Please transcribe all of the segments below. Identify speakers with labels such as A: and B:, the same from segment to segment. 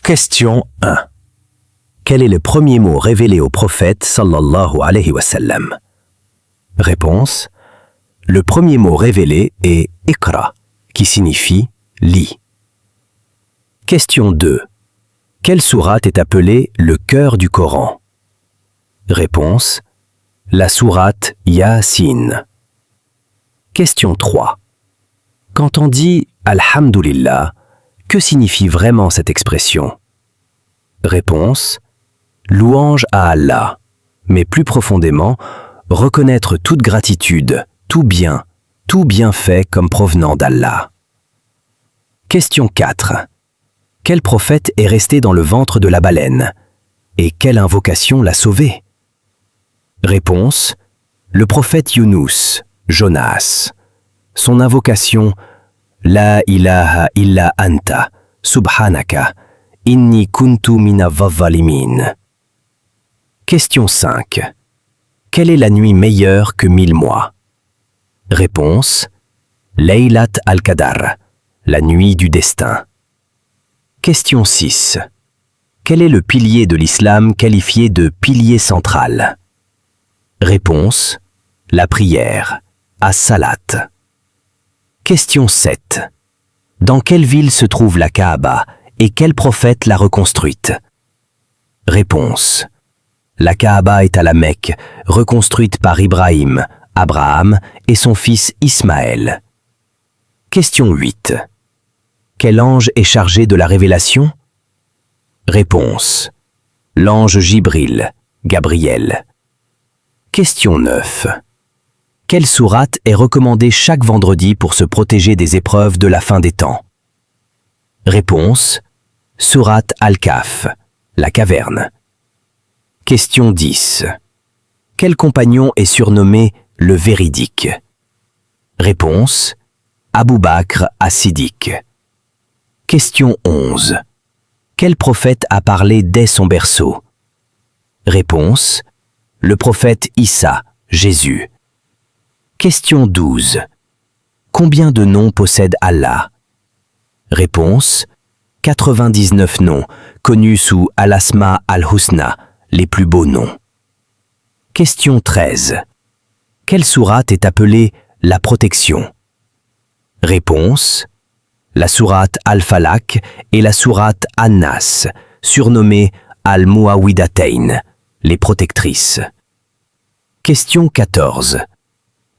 A: Question 1. Quel est le premier mot révélé au prophète sallallahu alayhi wa sallam? Réponse. Le premier mot révélé est « Iqra » qui signifie « lis ». Question 2. Quelle sourate est appelée le cœur du Coran? Réponse. La sourate Yasin. Question 3. Quand on dit « Alhamdulillah », que signifie vraiment cette expression? Réponse. Louange à Allah, mais plus profondément, reconnaître toute gratitude, tout bienfait comme provenant d'Allah. Question 4. Quel prophète est resté dans le ventre de la baleine? Et quelle invocation l'a sauvé? Réponse. Le prophète Younous, Jonas. Son invocation La ilaha illa anta, subhanaka, inni kuntu mina vazzalimin. Question 5. Quelle est la nuit meilleure que 1000 mois? Réponse. Laylat al-Qadar, la nuit du destin. Question 6. Quel est le pilier de l'islam qualifié de pilier central? Réponse. La prière, as-salat. Question 7. Dans quelle ville se trouve la Kaaba et quel prophète l'a reconstruite? Réponse. La Kaaba est à la Mecque, reconstruite par Ibrahim, Abraham et son fils Ismaël. Question 8. Quel ange est chargé de la révélation? Réponse. L'ange Jibril, Gabriel. Question 9. Quelle sourate est recommandée chaque vendredi pour se protéger des épreuves de la fin des temps? Réponse. Sourate Al-Kahf, la caverne. Question 10. Quel compagnon est surnommé le véridique? Réponse. Abu Bakr as-Siddiq. Question 11. Quel prophète a parlé dès son berceau? Réponse. Le prophète Issa, Jésus. Question 12. Combien de noms possède Allah? Réponse. 99 noms, connus sous Al-Asma al-Husna, les plus beaux noms. Question 13. Quelle sourate est appelée la protection? Réponse. La sourate Al-Falaq et la sourate An-Nas, surnommées Al-Muawwidatayn, les protectrices. Question 14.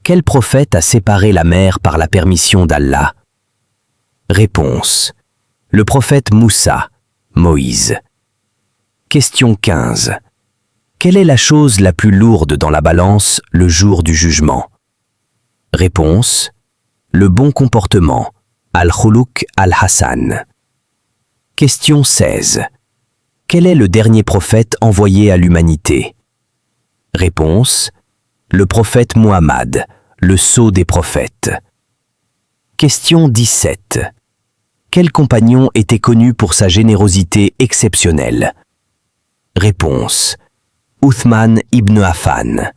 A: Quel prophète a séparé la mer par la permission d'Allah? Réponse. Le prophète Moussa, Moïse. Question 15. Quelle est la chose la plus lourde dans la balance le jour du jugement? Réponse. Le bon comportement, Al-Khuluq al-Hassan. Question 16. Quel est le dernier prophète envoyé à l'humanité? Réponse. Le prophète Muhammad, le sceau des prophètes. Question 17. Quel compagnon était connu pour sa générosité exceptionnelle? Réponse. Uthman ibn Affan.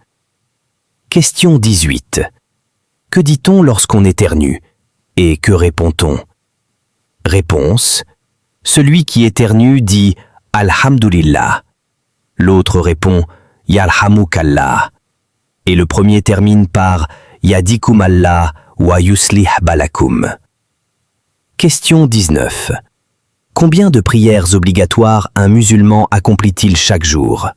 A: Question 18. Que dit-on lorsqu'on éternue? Et que répond-on? Réponse. Celui qui éternue dit « Alhamdulillah ». L'autre répond « Yarhamukallah ». Et le premier termine par « Yadikumallah wa yuslih balakum ». Question 19. Combien de prières obligatoires un musulman accomplit-il chaque jour?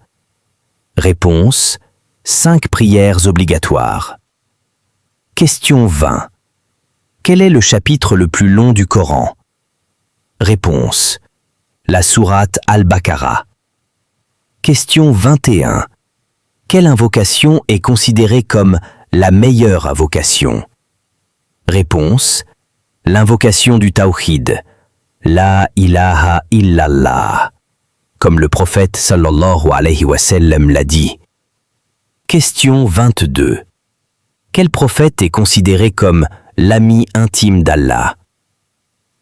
A: Réponse. 5 prières obligatoires. Question 20. Quel est le chapitre le plus long du Coran? Réponse. La sourate Al-Baqarah. Question 21. Quelle invocation est considérée comme la meilleure invocation? Réponse. L'invocation du Tawhid. La ilaha illallah. Comme le prophète sallallahu alayhi wa sallam l'a dit. Question 22. Quel prophète est considéré comme l'ami intime d'Allah?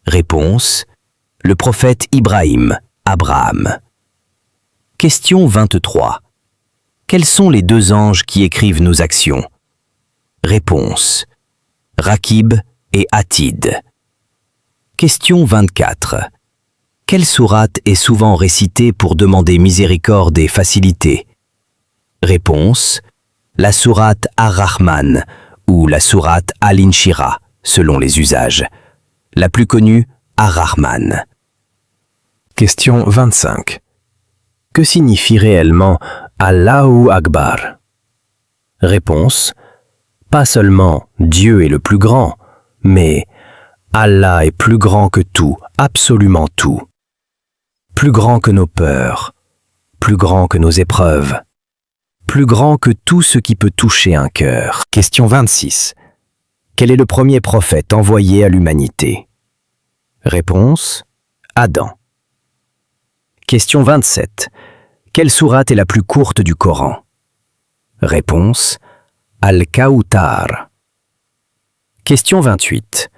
A: Réponse. Le prophète Ibrahim, Abraham. Question 23. Quels sont les 2 anges qui écrivent nos actions? Réponse. Rakib et Atid. Question 24. Quelle sourate est souvent récitée pour demander miséricorde et facilité? Réponse: la sourate Ar-Rahman ou la sourate Al-Inshirah, selon les usages. La plus connue, Ar-Rahman. Question 25. Que signifie réellement Allahu Akbar? Réponse: pas seulement Dieu est le plus grand, mais Allah est plus grand que tout, absolument tout. Plus grand que nos peurs, plus grand que nos épreuves, plus grand que tout ce qui peut toucher un cœur. Question 26. Quel est le premier prophète envoyé à l'humanité? Réponse: Adam. Question 27. Quelle sourate est la plus courte du Coran? Réponse: Al-Kawthar. Question 28.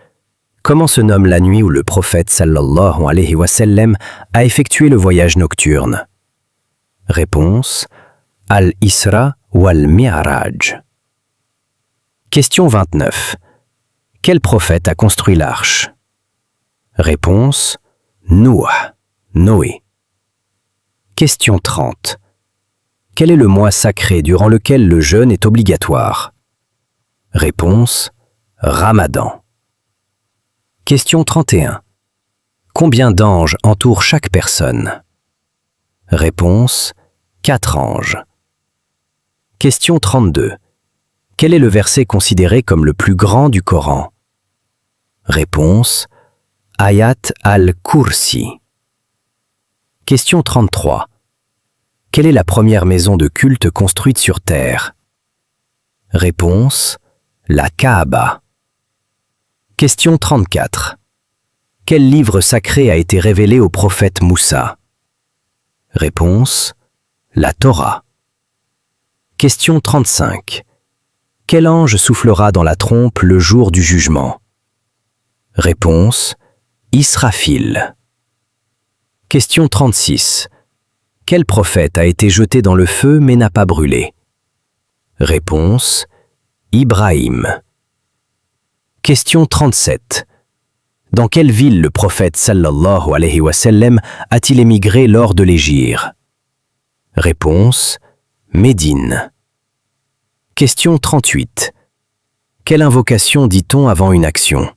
A: Comment se nomme la nuit où le prophète sallallahu alayhi wa sallam a effectué le voyage nocturne? Réponse: Al-Isra wal-Mi'raj. Question 29. Quel prophète a construit l'arche? Réponse: Nouh, Noé. Question 30. Quel est le mois sacré durant lequel le jeûne est obligatoire? Réponse: Ramadan. Question 31. Combien d'anges entourent chaque personne? Réponse: 4 anges. Question 32. Quel est le verset considéré comme le plus grand du Coran? Réponse: Ayat al-Kursi. Question 33. Quelle est la première maison de culte construite sur terre? Réponse: la Kaaba. Question 34. Quel livre sacré a été révélé au prophète Moussa? Réponse: la Torah. Question 35. Quel ange soufflera dans la trompe le jour du jugement? Réponse: Israfil. Question 36. Quel prophète a été jeté dans le feu mais n'a pas brûlé? Réponse: Ibrahim. Question 37. Dans quelle ville le prophète sallallahu alayhi wa sallam a-t-il émigré lors de l'hégire? Réponse: Médine. Question 38. Quelle invocation dit-on avant une action?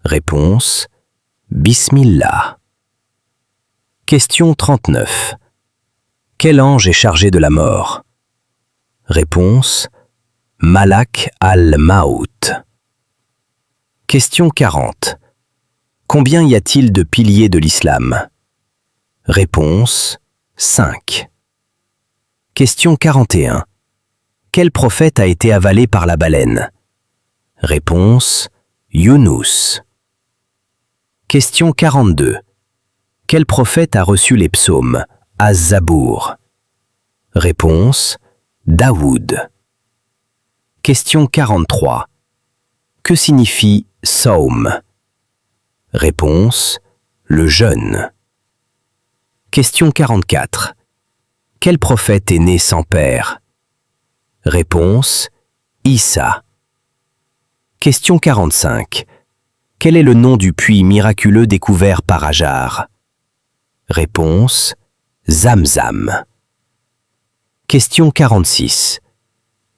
A: Réponse: Bismillah. Question 39. Quel ange est chargé de la mort? Réponse: Malak al-Maout. Question 40. Combien y a-t-il de piliers de l'islam? Réponse: 5. Question 41. Quel prophète a été avalé par la baleine? Réponse: Younous. Question 42. Quel prophète a reçu les psaumes, Az-Zabour? Réponse: Daoud. Question 43. Que signifie Saum? Réponse: le jeûne. Question 44. Quel prophète est né sans père? Réponse: Issa. Question 45. Quel est le nom du puits miraculeux découvert par Hajar? Réponse: Zamzam. Question 46.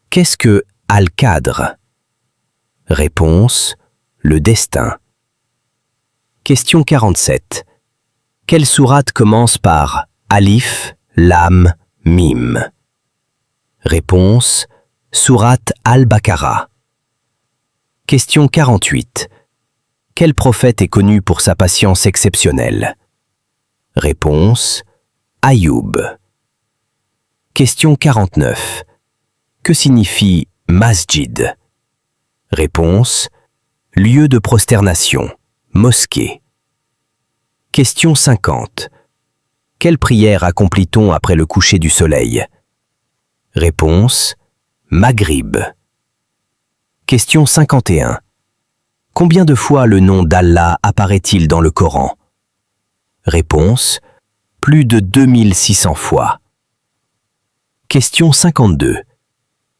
A: Qu'est-ce que Al-Qadr? Réponse: le destin. Question 47. Quelle sourate commence par Alif, Lam, Mim? Réponse: sourate Al-Baqarah. Question 48. Quel prophète est connu pour sa patience exceptionnelle? Réponse: Ayoub. Question 49. Que signifie masjid? Réponse: lieu de prosternation, mosquée. Question 50. Quelle prière accomplit-on après le coucher du soleil? Réponse: Maghrib. Question 51. Combien de fois le nom d'Allah apparaît-il dans le Coran? Réponse: plus de 2600 fois. Question 52.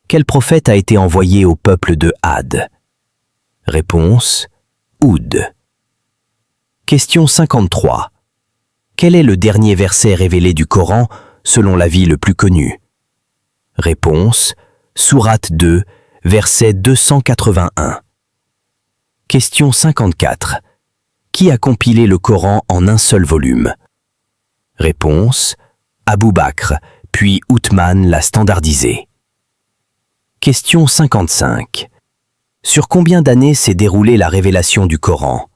A: Quel prophète a été envoyé au peuple de Had? Réponse: Houd. Question 53. Quel est le dernier verset révélé du Coran selon l'avis le plus connu? Réponse: Sourate 2, verset 281. Question 54. Qui a compilé le Coran en un seul volume? Réponse: Abu Bakr, puis Uthman l'a standardisé. Question 55. Sur combien d'années s'est déroulée la révélation du Coran?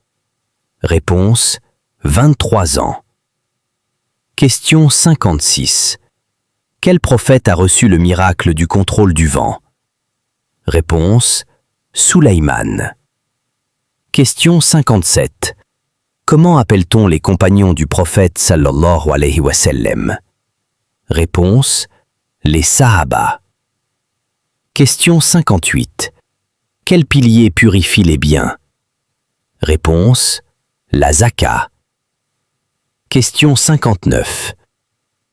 A: Réponse: 23 ans. Question 56. Quel prophète a reçu le miracle du contrôle du vent? Réponse: Sulayman. Question 57. Comment appelle-t-on les compagnons du prophète sallallahu alayhi wa sallam? Réponse: les Sahaba. Question 58. Quel pilier purifie les biens? Réponse: la zaka. Question 59.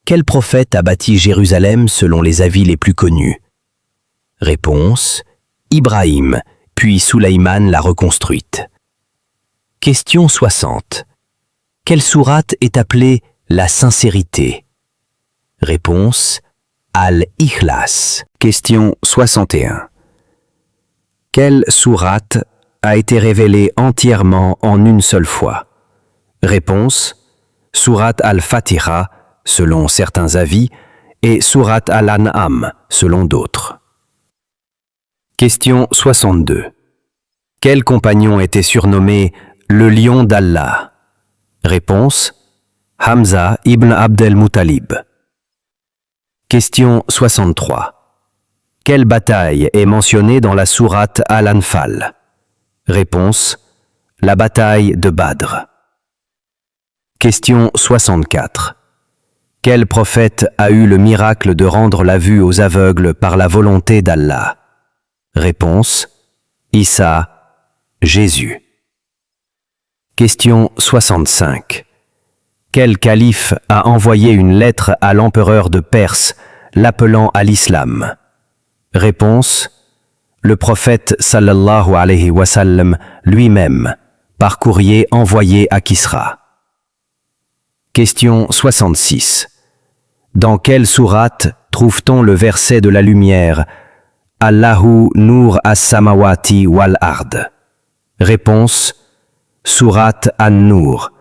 A: Quel prophète a bâti Jérusalem selon les avis les plus connus? Réponse: Ibrahim, puis Sulayman l'a reconstruite. Question 60. Quelle sourate est appelée la sincérité? Réponse: Al-Ikhlas. Question 61. Quelle sourate a été révélée entièrement en une seule fois? Réponse: Sourate Al-Fatiha, selon certains avis, et Sourate Al-An'am, selon d'autres. Question 62. Quel compagnon était surnommé le lion d'Allah? Réponse: Hamza ibn Abdel Muttalib. Question 63. Quelle bataille est mentionnée dans la sourate Al-Anfal? Réponse: la bataille de Badr. Question 64. Quel prophète a eu le miracle de rendre la vue aux aveugles par la volonté d'Allah? Réponse: Isa, Jésus. Question 65. Quel calife a envoyé une lettre à l'empereur de Perse, l'appelant à l'islam? Réponse: le prophète sallallahu alayhi wa sallam lui-même, par courrier envoyé à Kisra. Question 66. Dans quelle sourate trouve-t-on le verset de la lumière Allahu Nur as-samawati wal ard? Réponse: Sourate An-Nur,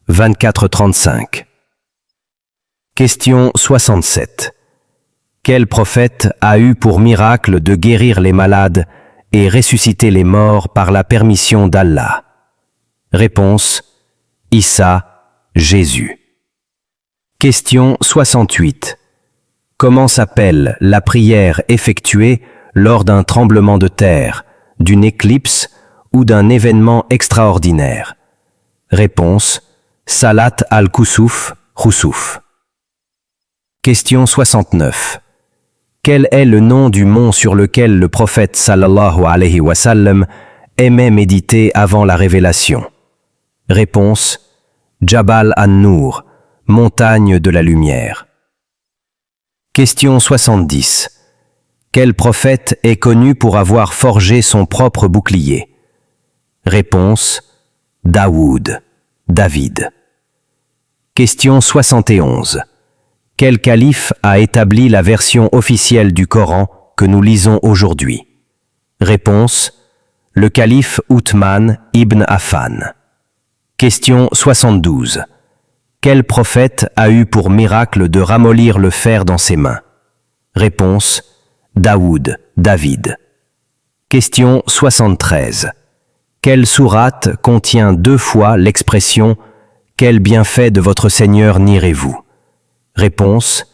A: 24-35. Question 67. Quel prophète a eu pour miracle de guérir les malades et ressusciter les morts par la permission d'Allah? Réponse: Isa, Jésus. Question 68. Comment s'appelle la prière effectuée lors d'un tremblement de terre, d'une éclipse ou d'un événement extraordinaire? Réponse: Salat al-Kusuf, Khusuf. Question 69. Quel est le nom du mont sur lequel le prophète sallallahu alayhi wa sallam aimait méditer avant la révélation? Réponse: Jabal an-Nur, montagne de la lumière. Question 70. Quel prophète est connu pour avoir forgé son propre bouclier? Réponse: Daoud, David. Question 71. Quel calife a établi la version officielle du Coran que nous lisons aujourd'hui? Réponse: le calife Uthman ibn Affan. Question 72. Quel prophète a eu pour miracle de ramollir le fer dans ses mains? Réponse: Daoud, David. Question 73. Quelle sourate contient 2 fois l'expression « Quel bienfait de votre Seigneur nierez-vous » Réponse: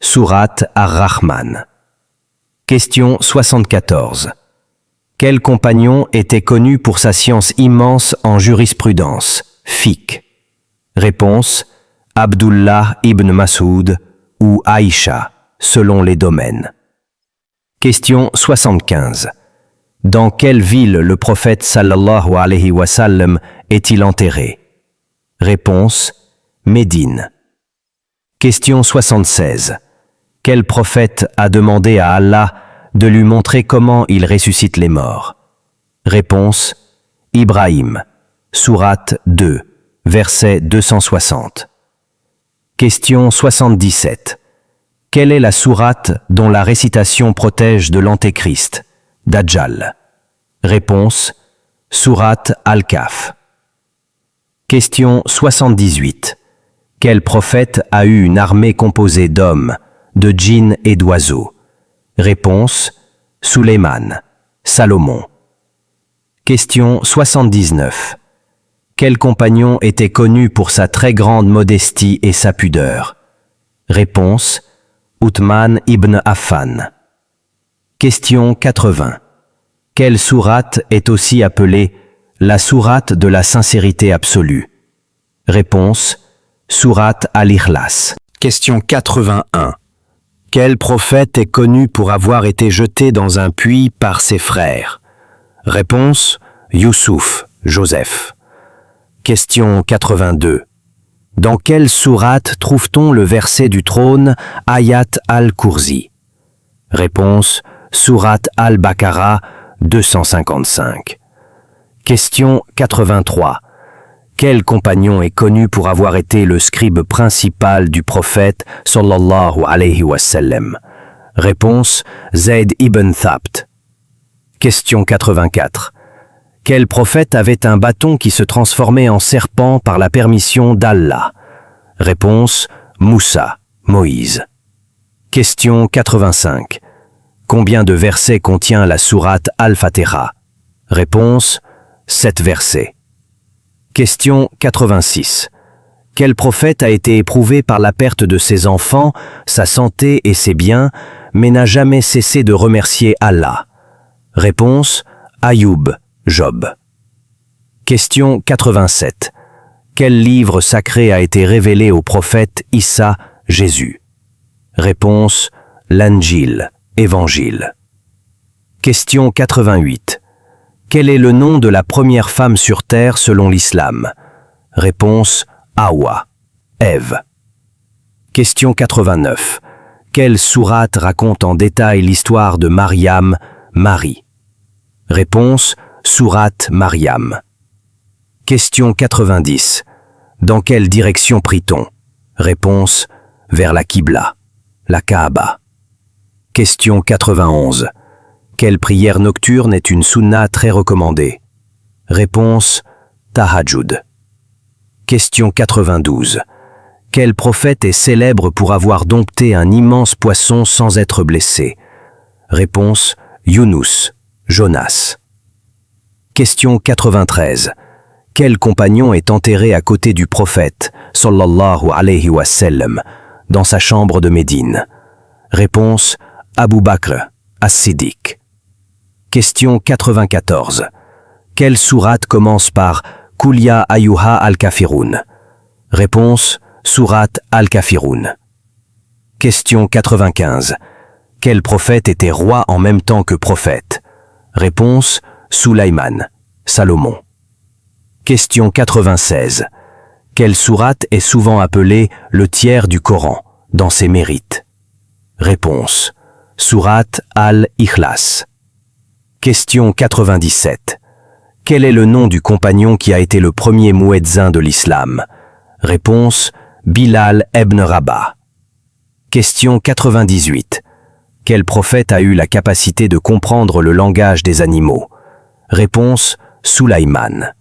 A: Sourate Ar-Rahman. Question 74. Quel compagnon était connu pour sa science immense en jurisprudence, fiqh? Réponse: Abdullah ibn Mas'ud ou Aïcha, selon les domaines. Question 75. Dans quelle ville le prophète sallallahu alayhi wa sallam est-il enterré? Réponse: Médine. Question 76. Quel prophète a demandé à Allah de lui montrer comment il ressuscite les morts? Réponse: Ibrahim. Sourate 2, verset 260. Question 77. Quelle est la sourate dont la récitation protège de l'Antéchrist, Dajjal? Réponse: sourate Al-Kahf. Question 78. Quel prophète a eu une armée composée d'hommes, de djinns et d'oiseaux? Réponse: Sulayman, Salomon. Question 79. Quel compagnon était connu pour sa très grande modestie et sa pudeur? Réponse: Uthman ibn Affan. Question 80. Quelle sourate est aussi appelée la sourate de la sincérité absolue? Réponse: sourate Al-Ikhlas. Question 81. Quel prophète est connu pour avoir été jeté dans un puits par ses frères? Réponse: Youssouf, Joseph. Question 82. Dans quelle sourate trouve-t-on le verset du trône Ayat al-Kursi? Réponse: sourate Al-Baqarah 255. Question 83. Quel compagnon est connu pour avoir été le scribe principal du prophète sallallahu alayhi wa sallam? Réponse: Zayd ibn Thabt. Question 84. Quel prophète avait un bâton qui se transformait en serpent par la permission d'Allah? Réponse: Moussa, Moïse. Question 85. Combien de versets contient la sourate Al-Fatiha? Réponse: 7 versets. Question 86. Quel prophète a été éprouvé par la perte de ses enfants, sa santé et ses biens, mais n'a jamais cessé de remercier Allah? Réponse: Ayoub, Job. Question 87. Quel livre sacré a été révélé au prophète Issa, Jésus? Réponse: l'Injil, Évangile. Question 88. Quel est le nom de la première femme sur terre selon l'islam? Réponse: Hawa, Ève. Question 89. Quelle sourate raconte en détail l'histoire de Mariam, Marie? Réponse: sourate Mariam. Question 90. Dans quelle direction prie-t-on? Réponse: vers la Qibla, la Kaaba. Question 91. Quelle prière nocturne est une sunna très recommandée? Réponse: Tahajjud. Question 92. Quel prophète est célèbre pour avoir dompté un immense poisson sans être blessé? Réponse: Younous, Jonas. Question 93. Quel compagnon est enterré à côté du prophète, sallallahu alayhi wa sallam, dans sa chambre de Médine? Réponse: Abu Bakr, as-Siddiq. Question 94. Quelle sourate commence par Kulia Ayyuha al-Kafirun? Réponse: sourate Al-Kafirun. Question 95. Quel prophète était roi en même temps que prophète? Réponse: Sulayman, Salomon. Question 96. Quelle sourate est souvent appelée le tiers du Coran dans ses mérites? Réponse: sourate Al-Ikhlas. Question 97. Quel est le nom du compagnon qui a été le premier mouezzin de l'islam? Réponse: Bilal ibn Rabah. Question 98. Quel prophète a eu la capacité de comprendre le langage des animaux? Réponse: Sulayman.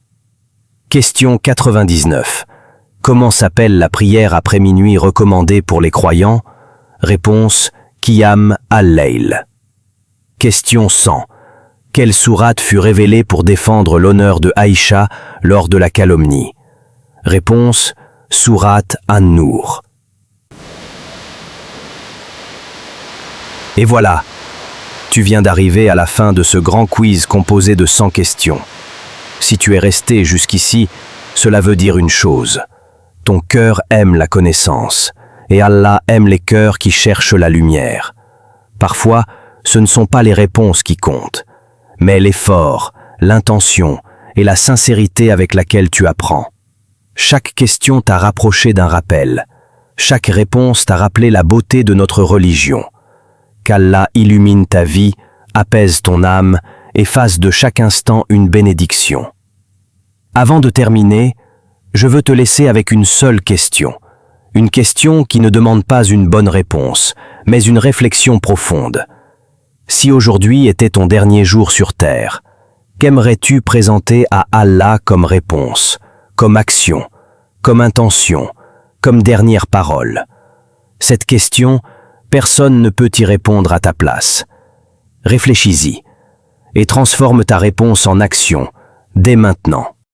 A: Question 99. Comment s'appelle la prière après minuit recommandée pour les croyants? Réponse: Qiyam al-Layl. Question 100. Quelle sourate fut révélée pour défendre l'honneur de Aïcha lors de la calomnie? Réponse: sourate An-Nur. Et voilà, tu viens d'arriver à la fin de ce grand quiz composé de 100 questions. Si tu es resté jusqu'ici, cela veut dire une chose. Ton cœur aime la connaissance, et Allah aime les cœurs qui cherchent la lumière. Parfois, ce ne sont pas les réponses qui comptent, mais l'effort, l'intention et la sincérité avec laquelle tu apprends. Chaque question t'a rapproché d'un rappel. Chaque réponse t'a rappelé la beauté de notre religion. Qu'Allah illumine ta vie, apaise ton âme et fasse de chaque instant une bénédiction. Avant de terminer, je veux te laisser avec une seule question, Une question qui ne demande pas une bonne réponse, mais une réflexion profonde. Si aujourd'hui était ton dernier jour sur terre, qu'aimerais-tu présenter à Allah comme réponse, comme action, comme intention, comme dernière parole? Cette question, personne ne peut y répondre à ta place. Réfléchis-y et transforme ta réponse en action, dès maintenant.